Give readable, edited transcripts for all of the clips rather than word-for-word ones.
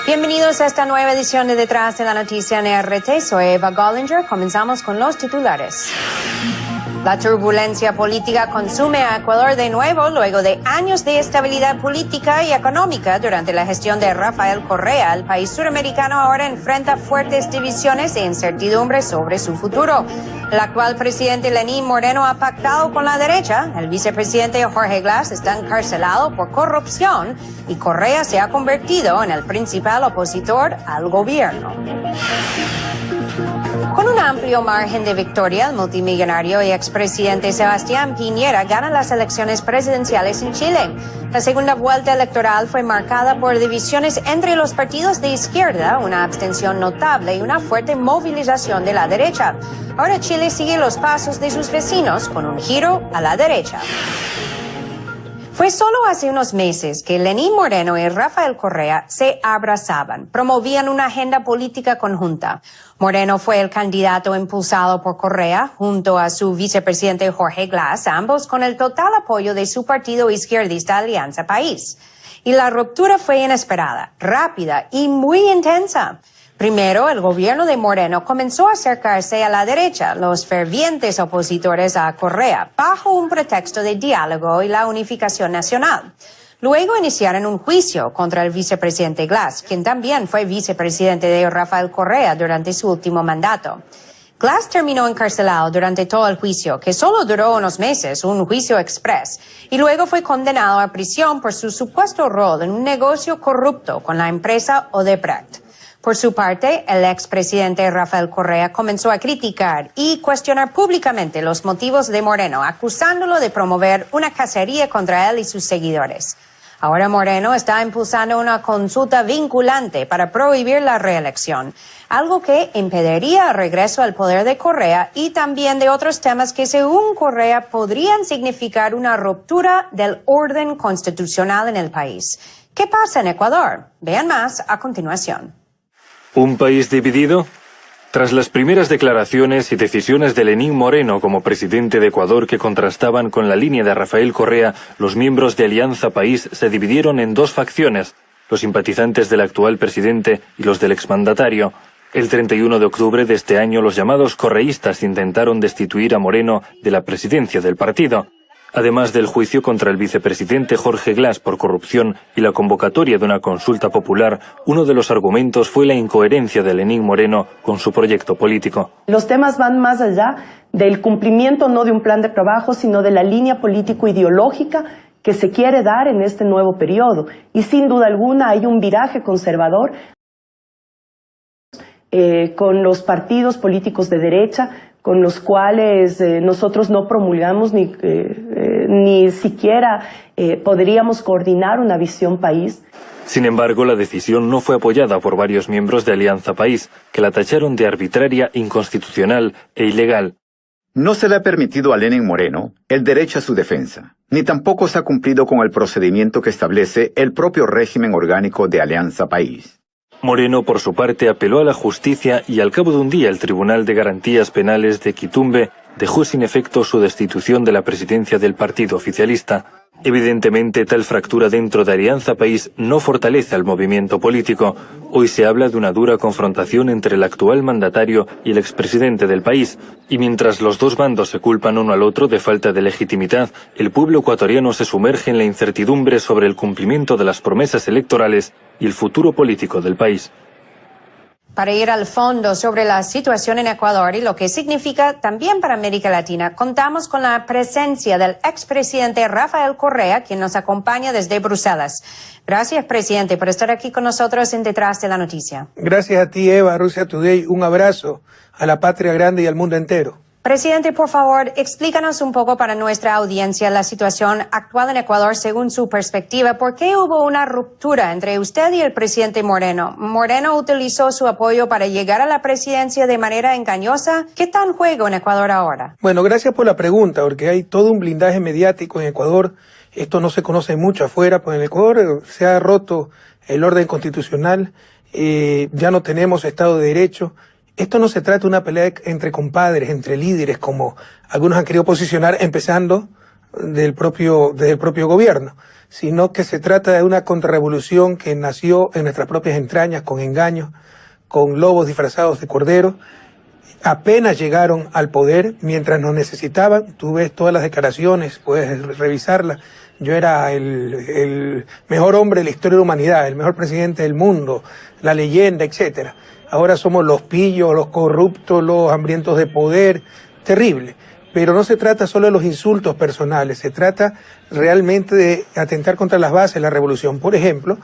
Bienvenidos a esta nueva edición de Detrás de la Noticia en RT. Soy Eva Gollinger. Comenzamos con los titulares. La turbulencia política consume a Ecuador de nuevo luego de años de estabilidad política y económica durante la gestión de Rafael Correa. El país suramericano ahora enfrenta fuertes divisiones e incertidumbre sobre su futuro. El actual presidente Lenín Moreno ha pactado con la derecha. El vicepresidente Jorge Glass está encarcelado por corrupción y Correa se ha convertido en el principal opositor al gobierno. Con un amplio margen de victoria, el multimillonario y expresidente Sebastián Piñera gana las elecciones presidenciales en Chile. La segunda vuelta electoral fue marcada por divisiones entre los partidos de izquierda, una abstención notable y una fuerte movilización de la derecha. Ahora Chile sigue los pasos de sus vecinos con un giro a la derecha. Fue solo hace unos meses que Lenín Moreno y Rafael Correa se abrazaban, promovían una agenda política conjunta. Moreno fue el candidato impulsado por Correa junto a su vicepresidente Jorge Glass, ambos con el total apoyo de su partido izquierdista Alianza País. Y la ruptura fue inesperada, rápida y muy intensa. Primero, el gobierno de Moreno comenzó a acercarse a la derecha, los fervientes opositores a Correa, bajo un pretexto de diálogo y la unificación nacional. Luego iniciaron un juicio contra el vicepresidente Glass, quien también fue vicepresidente de Rafael Correa durante su último mandato. Glass terminó encarcelado durante todo el juicio, que solo duró unos meses, un juicio express, y luego fue condenado a prisión por su supuesto rol en un negocio corrupto con la empresa Odebrecht. Por su parte, el expresidente Rafael Correa comenzó a criticar y cuestionar públicamente los motivos de Moreno, acusándolo de promover una cacería contra él y sus seguidores. Ahora Moreno está impulsando una consulta vinculante para prohibir la reelección, algo que impediría el regreso al poder de Correa y también de otros temas que, según Correa, podrían significar una ruptura del orden constitucional en el país. ¿Qué pasa en Ecuador? Vean más a continuación. ¿Un país dividido? Tras las primeras declaraciones y decisiones de Lenín Moreno como presidente de Ecuador que contrastaban con la línea de Rafael Correa, los miembros de Alianza País se dividieron en dos facciones, los simpatizantes del actual presidente y los del exmandatario. El 31 de octubre de este año, los llamados correístas intentaron destituir a Moreno de la presidencia del partido. Además del juicio contra el vicepresidente Jorge Glass por corrupción y la convocatoria de una consulta popular, uno de los argumentos fue la incoherencia de Lenín Moreno con su proyecto político. Los temas van más allá del cumplimiento no de un plan de trabajo, sino de la línea político-ideológica que se quiere dar en este nuevo periodo. Y sin duda alguna hay un viraje conservador con los partidos políticos de derecha, con los cuales nosotros no promulgamos ni siquiera podríamos coordinar una visión país. Sin embargo, la decisión no fue apoyada por varios miembros de Alianza País, que la tacharon de arbitraria, inconstitucional e ilegal. No se le ha permitido a Lenín Moreno el derecho a su defensa, ni tampoco se ha cumplido con el procedimiento que establece el propio régimen orgánico de Alianza País. Moreno, por su parte, apeló a la justicia y al cabo de un día el Tribunal de Garantías Penales de Quitumbe dejó sin efecto su destitución de la presidencia del partido oficialista. Evidentemente, tal fractura dentro de Alianza País no fortalece al movimiento político. Hoy se habla de una dura confrontación entre el actual mandatario y el expresidente del país, y mientras los dos bandos se culpan uno al otro de falta de legitimidad, el pueblo ecuatoriano se sumerge en la incertidumbre sobre el cumplimiento de las promesas electorales y el futuro político del país. Para ir al fondo sobre la situación en Ecuador y lo que significa también para América Latina, contamos con la presencia del expresidente Rafael Correa, quien nos acompaña desde Bruselas. Gracias, presidente, por estar aquí con nosotros en Detrás de la Noticia. Gracias a ti, Eva, Russia Today. Un abrazo a la patria grande y al mundo entero. Presidente, por favor, explícanos un poco para nuestra audiencia la situación actual en Ecuador según su perspectiva. ¿Por qué hubo una ruptura entre usted y el presidente Moreno? ¿Moreno utilizó su apoyo para llegar a la presidencia de manera engañosa? ¿Qué está en juego en Ecuador ahora? Bueno, gracias por la pregunta, porque hay todo un blindaje mediático en Ecuador. Esto no se conoce mucho afuera, pues en Ecuador se ha roto el orden constitucional, ya no tenemos Estado de Derecho. Esto no se trata de una pelea entre compadres, entre líderes, como algunos han querido posicionar, empezando desde el propio gobierno, sino que se trata de una contrarrevolución que nació en nuestras propias entrañas, con engaños, con lobos disfrazados de cordero. Apenas llegaron al poder, mientras nos necesitaban, tú ves todas las declaraciones, puedes revisarlas. Yo era el mejor hombre de la historia de la humanidad, el mejor presidente del mundo, la leyenda, etcétera. Ahora somos los pillos, los corruptos, los hambrientos de poder, terrible. Pero no se trata solo de los insultos personales, se trata realmente de atentar contra las bases de la revolución. Por ejemplo,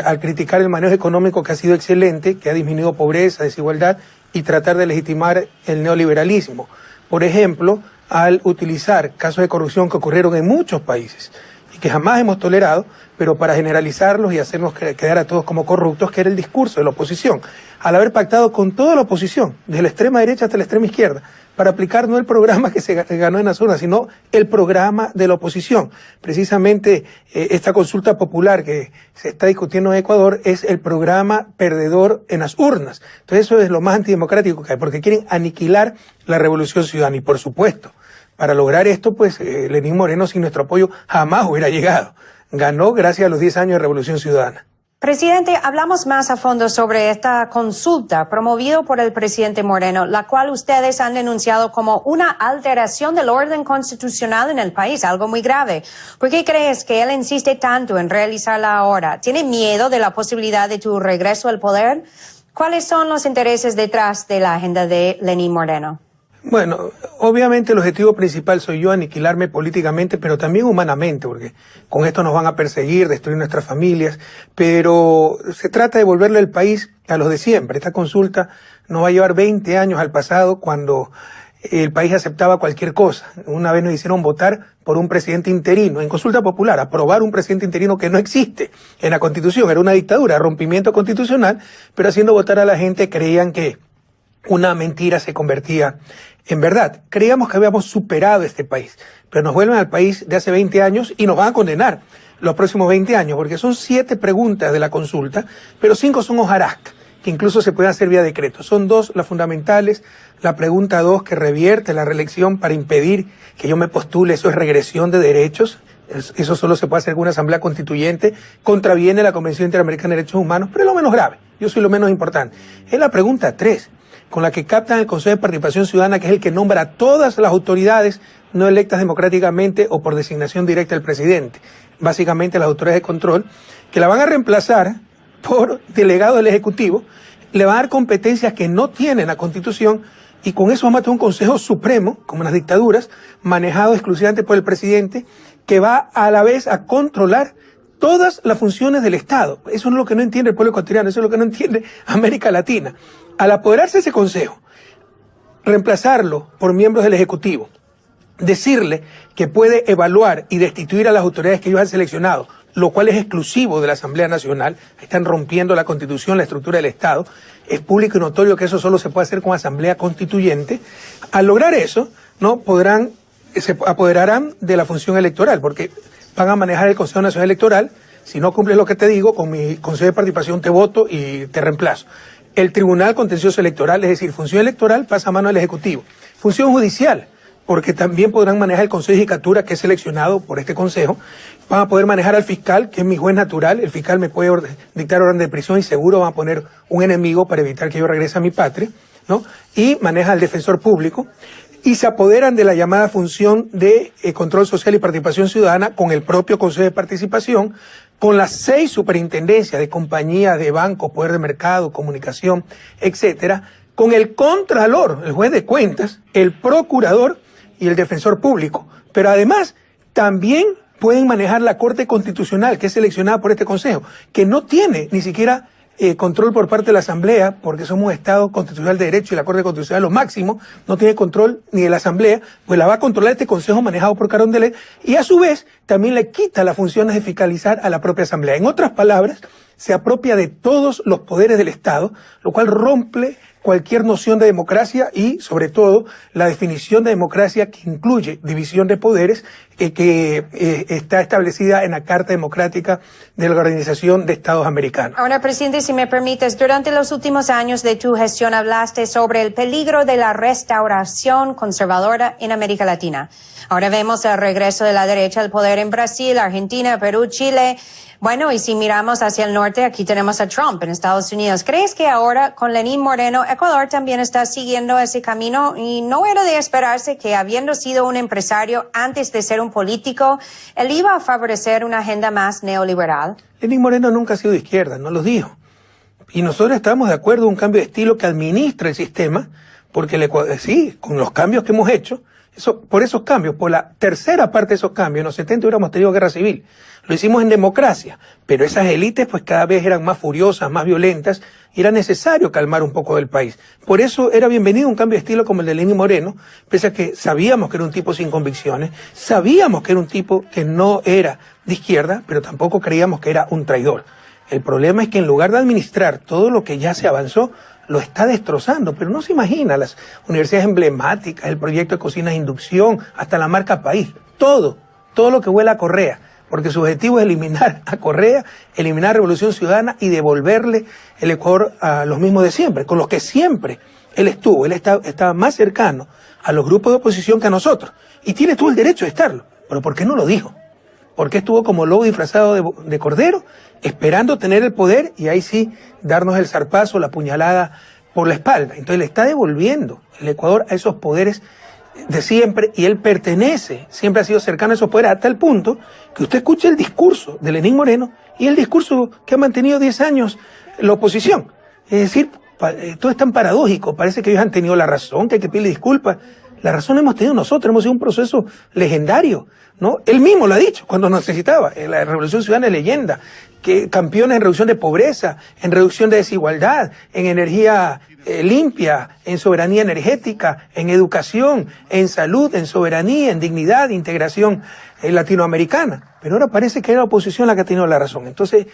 al criticar el manejo económico que ha sido excelente, que ha disminuido pobreza, desigualdad, y tratar de legitimar el neoliberalismo. Por ejemplo, al utilizar casos de corrupción que ocurrieron en muchos países y que jamás hemos tolerado, pero para generalizarlos y hacernos quedar a todos como corruptos, que era el discurso de la oposición, al haber pactado con toda la oposición, desde la extrema derecha hasta la extrema izquierda, para aplicar no el programa que se ganó en las urnas, sino el programa de la oposición. Precisamente esta consulta popular que se está discutiendo en Ecuador es el programa perdedor en las urnas. Entonces eso es lo más antidemocrático que hay, porque quieren aniquilar la revolución ciudadana. Y por supuesto, para lograr esto, pues Lenín Moreno sin nuestro apoyo jamás hubiera llegado. Ganó gracias a los 10 años de revolución ciudadana. Presidente, hablamos más a fondo sobre esta consulta promovida por el presidente Moreno, la cual ustedes han denunciado como una alteración del orden constitucional en el país, algo muy grave. ¿Por qué crees que él insiste tanto en realizarla ahora? ¿Tiene miedo de la posibilidad de tu regreso al poder? ¿Cuáles son los intereses detrás de la agenda de Lenín Moreno? Bueno, obviamente el objetivo principal soy yo, aniquilarme políticamente, pero también humanamente, porque con esto nos van a perseguir, destruir nuestras familias, pero se trata de volverle el país a los de siempre. Esta consulta nos va a llevar 20 años al pasado, cuando el país aceptaba cualquier cosa. Una vez nos hicieron votar por un presidente interino, en consulta popular, aprobar un presidente interino que no existe en la Constitución, era una dictadura, rompimiento constitucional, pero haciendo votar a la gente creían que una mentira se convertía en verdad. Creíamos que habíamos superado este país, pero nos vuelven al país de hace 20 años y nos van a condenar los próximos 20 años, porque son 7 preguntas de la consulta, pero 5 son hojarasca, que incluso se pueden hacer vía decreto. Son 2 las fundamentales. La pregunta 2, que revierte la reelección para impedir que yo me postule, eso es regresión de derechos. Eso solo se puede hacer con una asamblea constituyente, contraviene la Convención Interamericana de Derechos Humanos, pero es lo menos grave, yo soy lo menos importante. Es la pregunta 3, con la que captan el Consejo de Participación Ciudadana, que es el que nombra a todas las autoridades no electas democráticamente o por designación directa del presidente. Básicamente las autoridades de control, que la van a reemplazar por delegados del Ejecutivo, le van a dar competencias que no tiene la Constitución, y con eso vamos a tener un Consejo Supremo, como en las dictaduras, manejado exclusivamente por el presidente, que va a la vez a controlar todas las funciones del Estado. Eso es lo que no entiende el pueblo ecuatoriano, eso es lo que no entiende América Latina. Al apoderarse ese consejo, reemplazarlo por miembros del Ejecutivo, decirle que puede evaluar y destituir a las autoridades que ellos han seleccionado, lo cual es exclusivo de la Asamblea Nacional, están rompiendo la Constitución, la estructura del Estado, es público y notorio que eso solo se puede hacer con Asamblea Constituyente. Al lograr eso, no se apoderarán de la función electoral, porque van a manejar el Consejo Nacional Electoral. Si no cumples lo que te digo, con mi Consejo de Participación te voto y te reemplazo. El Tribunal Contencioso Electoral, es decir, función electoral pasa a mano del Ejecutivo. Función judicial, porque también podrán manejar el Consejo de Judicatura, que es seleccionado por este Consejo. Van a poder manejar al fiscal, que es mi juez natural. El fiscal me puede dictar orden de prisión y seguro van a poner un enemigo para evitar que yo regrese a mi patria, ¿no? Y maneja al defensor público. Y se apoderan de la llamada función de control social y participación ciudadana con el propio Consejo de Participación, con las 6 superintendencias de compañías, de bancos, poder de mercado, comunicación, etcétera, con el contralor, el juez de cuentas, el procurador y el defensor público. Pero además, también pueden manejar la Corte Constitucional, que es seleccionada por este Consejo, que no tiene ni siquiera control por parte de la Asamblea, porque somos Estado constitucional de derecho y la Corte Constitucional lo máximo, no tiene control ni de la Asamblea, pues la va a controlar este Consejo manejado por Carondelet, y a su vez también le quita las funciones de fiscalizar a la propia Asamblea. En otras palabras, se apropia de todos los poderes del Estado, lo cual rompe cualquier noción de democracia y, sobre todo, la definición de democracia que incluye división de poderes que está establecida en la Carta Democrática de la Organización de Estados Americanos. Ahora, presidente, si me permites, durante los últimos años de tu gestión hablaste sobre el peligro de la restauración conservadora en América Latina. Ahora vemos el regreso de la derecha al poder en Brasil, Argentina, Perú, Chile. Bueno, y si miramos hacia el norte, aquí tenemos a Trump en Estados Unidos. ¿Crees que ahora con Lenín Moreno, Ecuador también está siguiendo ese camino? Y no era de esperarse que, habiendo sido un empresario antes de ser un político, él iba a favorecer una agenda más neoliberal. Lenín Moreno nunca ha sido de izquierda, no lo dijo. Y nosotros estamos de acuerdo en un cambio de estilo que administra el sistema, porque sí, con los cambios que hemos hecho, por esos cambios, por la tercera parte de esos cambios, en los 70 hubiéramos tenido guerra civil. Lo hicimos en democracia, pero esas élites pues cada vez eran más furiosas, más violentas, y era necesario calmar un poco del país. Por eso era bienvenido un cambio de estilo como el de Lenín Moreno, pese a que sabíamos que era un tipo sin convicciones, sabíamos que era un tipo que no era de izquierda, pero tampoco creíamos que era un traidor. El problema es que en lugar de administrar todo lo que ya se avanzó, lo está destrozando, pero no se imagina las universidades emblemáticas, el proyecto de cocinas de inducción, hasta la marca País, todo lo que huele a Correa, porque su objetivo es eliminar a Correa, eliminar Revolución Ciudadana y devolverle el Ecuador a los mismos de siempre, con los que siempre él estuvo, estaba más cercano a los grupos de oposición que a nosotros, y tiene todo el derecho de estarlo, pero ¿por qué no lo dijo? ¿Por qué estuvo como lobo disfrazado de cordero, esperando tener el poder y ahí sí darnos el zarpazo, la puñalada por la espalda? Entonces le está devolviendo el Ecuador a esos poderes de siempre y él pertenece, siempre ha sido cercano a esos poderes, hasta el punto que usted escuche el discurso de Lenín Moreno y el discurso que ha mantenido 10 años la oposición. Es decir, todo es tan paradójico, parece que ellos han tenido la razón, que hay que pedirle disculpas. La razón hemos tenido nosotros, hemos sido un proceso legendario, ¿no? Él mismo lo ha dicho cuando nos necesitaba. La Revolución Ciudadana es leyenda, que campeones en reducción de pobreza, en reducción de desigualdad, en energía limpia, en soberanía energética, en educación, en salud, en soberanía, en dignidad, integración latinoamericana. Pero ahora parece que es la oposición la que ha tenido la razón. Entonces,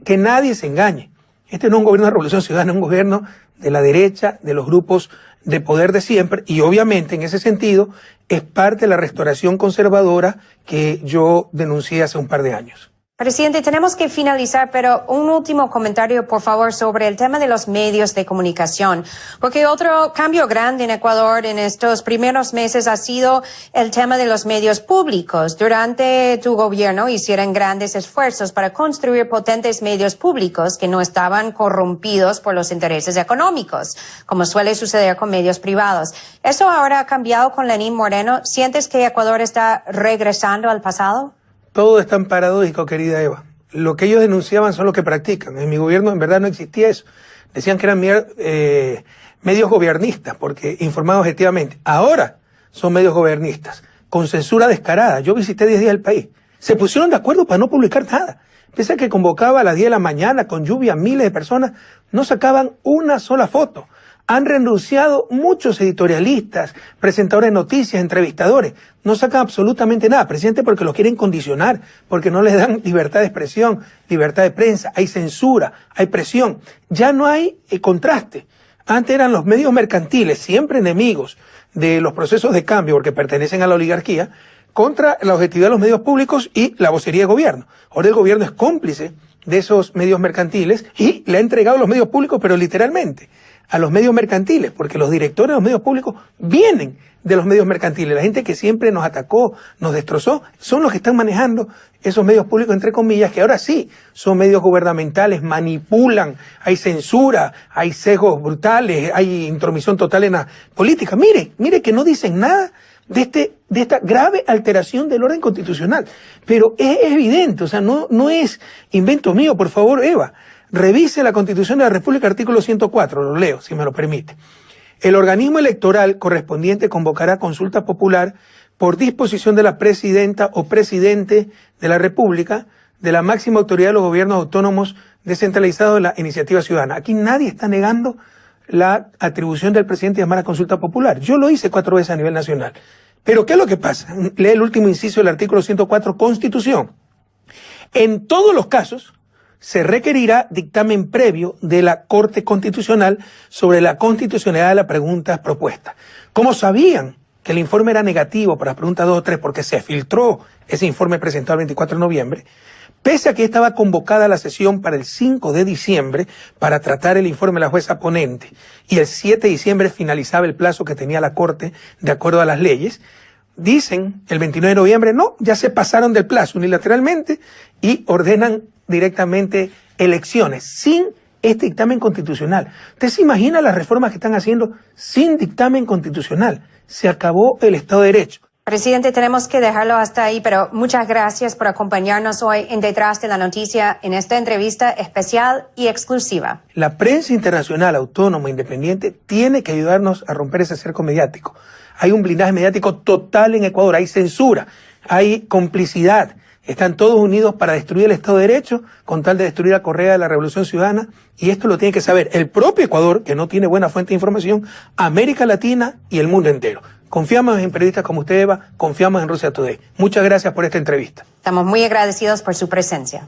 que nadie se engañe. Este no es un gobierno de Revolución Ciudadana, es un gobierno de la derecha, de los grupos de poder de siempre, y obviamente en ese sentido es parte de la restauración conservadora que yo denuncié hace un par de años. Presidente, tenemos que finalizar, pero un último comentario, por favor, sobre el tema de los medios de comunicación. Porque otro cambio grande en Ecuador en estos primeros meses ha sido el tema de los medios públicos. Durante tu gobierno hicieron grandes esfuerzos para construir potentes medios públicos que no estaban corrompidos por los intereses económicos, como suele suceder con medios privados. ¿Eso ahora ha cambiado con Lenín Moreno? ¿Sientes que Ecuador está regresando al pasado? Todo es tan paradójico, querida Eva. Lo que ellos denunciaban son lo que practican. En mi gobierno en verdad no existía eso. Decían que eran medios gobiernistas, porque informaban objetivamente. Ahora son medios gobiernistas, con censura descarada. Yo visité 10 días el país. Se pusieron de acuerdo para no publicar nada. Pese a que convocaba a las 10 de la mañana, con lluvia, miles de personas, no sacaban una sola foto. Han renunciado muchos editorialistas, presentadores de noticias, entrevistadores. No sacan absolutamente nada, presidente, porque los quieren condicionar, porque no les dan libertad de expresión, libertad de prensa, hay censura, hay presión. Ya no hay contraste. Antes eran los medios mercantiles, siempre enemigos de los procesos de cambio, porque pertenecen a la oligarquía, contra la objetividad de los medios públicos y la vocería de gobierno. Ahora el gobierno es cómplice de esos medios mercantiles y le ha entregado los medios públicos, pero literalmente, a los medios mercantiles, porque los directores de los medios públicos vienen de los medios mercantiles. La gente que siempre nos atacó, nos destrozó, son los que están manejando esos medios públicos, entre comillas, que ahora sí son medios gubernamentales, manipulan, hay censura, hay sesgos brutales, hay intromisión total en la política. Mire que no dicen nada de esta grave alteración del orden constitucional. Pero es evidente, o sea, no es invento mío, por favor, Eva. Revise la Constitución de la República, artículo 104, lo leo, si me lo permite. El organismo electoral correspondiente convocará consulta popular por disposición de la presidenta o presidente de la República, de la máxima autoridad de los gobiernos autónomos descentralizados de la iniciativa ciudadana. Aquí nadie está negando la atribución del presidente de llamar a consulta popular. Yo lo hice 4 veces a nivel nacional. Pero ¿qué es lo que pasa? Lee el último inciso del artículo 104, Constitución. En todos los casos, se requerirá dictamen previo de la Corte Constitucional sobre la constitucionalidad de las preguntas propuestas. ¿Cómo sabían que el informe era negativo para las preguntas 2 o 3? Porque se filtró ese informe presentado el 24 de noviembre. Pese a que estaba convocada la sesión para el 5 de diciembre para tratar el informe de la jueza ponente y el 7 de diciembre finalizaba el plazo que tenía la Corte de acuerdo a las leyes, dicen el 29 de noviembre, no, ya se pasaron del plazo unilateralmente y ordenan directamente elecciones sin este dictamen constitucional. ¿Usted se imagina las reformas que están haciendo sin dictamen constitucional? Se acabó el Estado de Derecho. Presidente, tenemos que dejarlo hasta ahí, pero muchas gracias por acompañarnos hoy en Detrás de la Noticia en esta entrevista especial y exclusiva. La prensa internacional, autónoma, independiente, tiene que ayudarnos a romper ese cerco mediático. Hay un blindaje mediático total en Ecuador, hay censura, hay complicidad. Están todos unidos para destruir el Estado de Derecho con tal de destruir la correa de la Revolución Ciudadana, y esto lo tiene que saber el propio Ecuador, que no tiene buena fuente de información, América Latina y el mundo entero. Confiamos en periodistas como usted, Eva, confiamos en Russia Today. Muchas gracias por esta entrevista. Estamos muy agradecidos por su presencia.